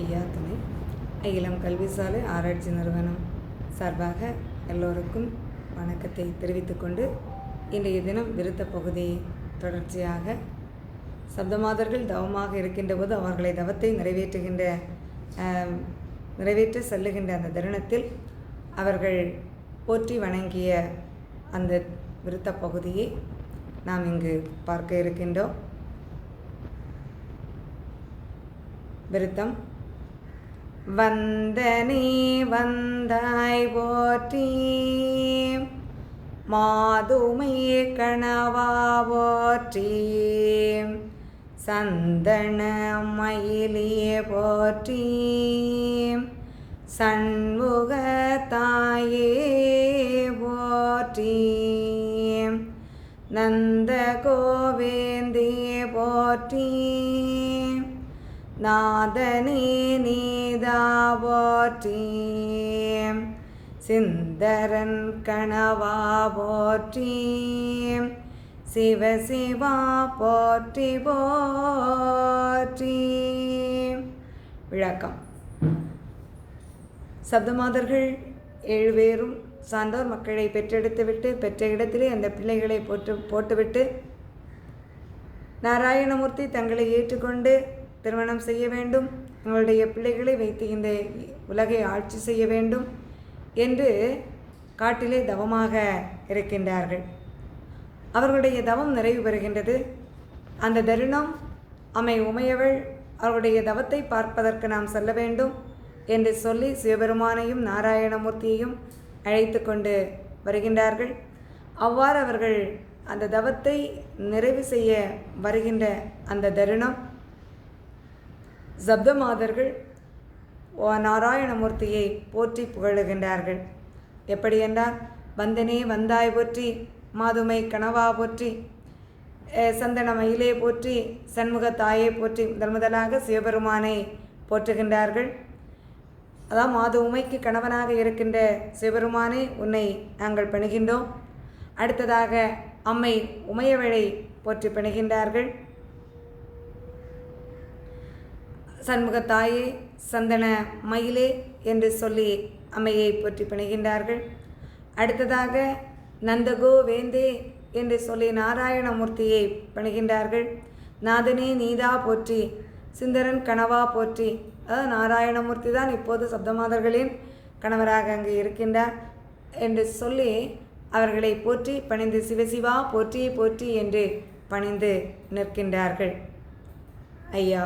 ஐயா துணை அகிலம் கல்வி சாலை ஆராய்ச்சி நிறுவனம் சார்பாக எல்லோருக்கும் வணக்கத்தை தெரிவித்துக்கொண்டு இன்றைய தினம் விருத்த பகுதி தொடர்ச்சியாக சப்தமாதர்கள் தவமாக இருக்கின்ற போது அவர்களை தவத்தை நிறைவேற்ற செல்லுகின்ற அந்த தருணத்தில் அவர்கள் போற்றி வணங்கிய அந்த விருத்த பகுதியை நாம் இங்கு பார்க்க இருக்கின்றோம். விருத்தம். வந்தனே வந்தாய் போற்றி, மாதுமை கணவா போற்றி, சந்தன மயிலியே போற்றி, சண்முக தாயே போற்றி, நந்த கோவேந்தியே போற்றி, நாதனே நீதா போற்றி, சிந்தரன் கணவா போற்றி, சிவ சிவா போற்றி போற்றி. விளக்கம். சப்தமாதர்கள் 7 பேரும் சான்றோர் மக்களை பெற்றெடுத்துவிட்டு பெற்ற இடத்திலே அந்த பிள்ளைகளை போட்டுவிட்டு நாராயணமூர்த்தி தங்களை ஏற்றுக்கொண்டு திருமணம் செய்ய வேண்டும், எங்களுடைய பிள்ளைகளை வைத்து இந்த உலகை ஆட்சி செய்ய வேண்டும் என்று காட்டிலே தவமாக இருக்கின்றார்கள். அவர்களுடைய தவம் நிறைவு பெறுகின்றது. அந்த தருணம் அம்மை உமையவள் அவருடைய தவத்தை பார்ப்பதற்கு நாம் செல்ல வேண்டும் என்று சொல்லி சிவபெருமானையும் நாராயணமூர்த்தியையும் அழைத்து கொண்டு வருகின்றார்கள். அவ்வாறு அவர்கள் அந்த தவத்தை நிறைவு செய்ய வருகின்ற அந்த தருணம் சப்தமாதர்கள் நாராயணமூர்த்தியை போற்றி புகழுகின்றார்கள். எப்படி என்றால், வந்தனே வந்தாய் போற்றி, மாதுமை கணவா போற்றி, சந்தன மயிலே போற்றி, சண்முக தாயை போற்றி. முதலாக சிவபெருமானை போற்றுகின்றார்கள். அதான் மாது உமைக்கு கணவனாக இருக்கின்ற சிவபெருமானே உன்னை நாங்கள் பணிகின்றோம். அடுத்ததாக அம்மை உமையவளை போற்றி பணிகின்றார்கள். சண்முகத்தாயே, சந்தன மயிலே என்று சொல்லி அம்மையை போற்றி பணிகின்றார்கள். அடுத்ததாக நந்தகோ வேந்தே என்று சொல்லி நாராயணமூர்த்தியை பணிகின்றார்கள். நாதனே நீதா போற்றி, சிந்தரன் கணவா போற்றி. அதாவது நாராயணமூர்த்தி தான் இப்போது சப்தமாதர்களின் கணவராக அங்கு இருக்கின்றார் என்று சொல்லி அவர்களை போற்றி பணிந்து சிவசிவா போற்றி போற்றி என்று பணிந்து நிற்கின்றார்கள். ஐயா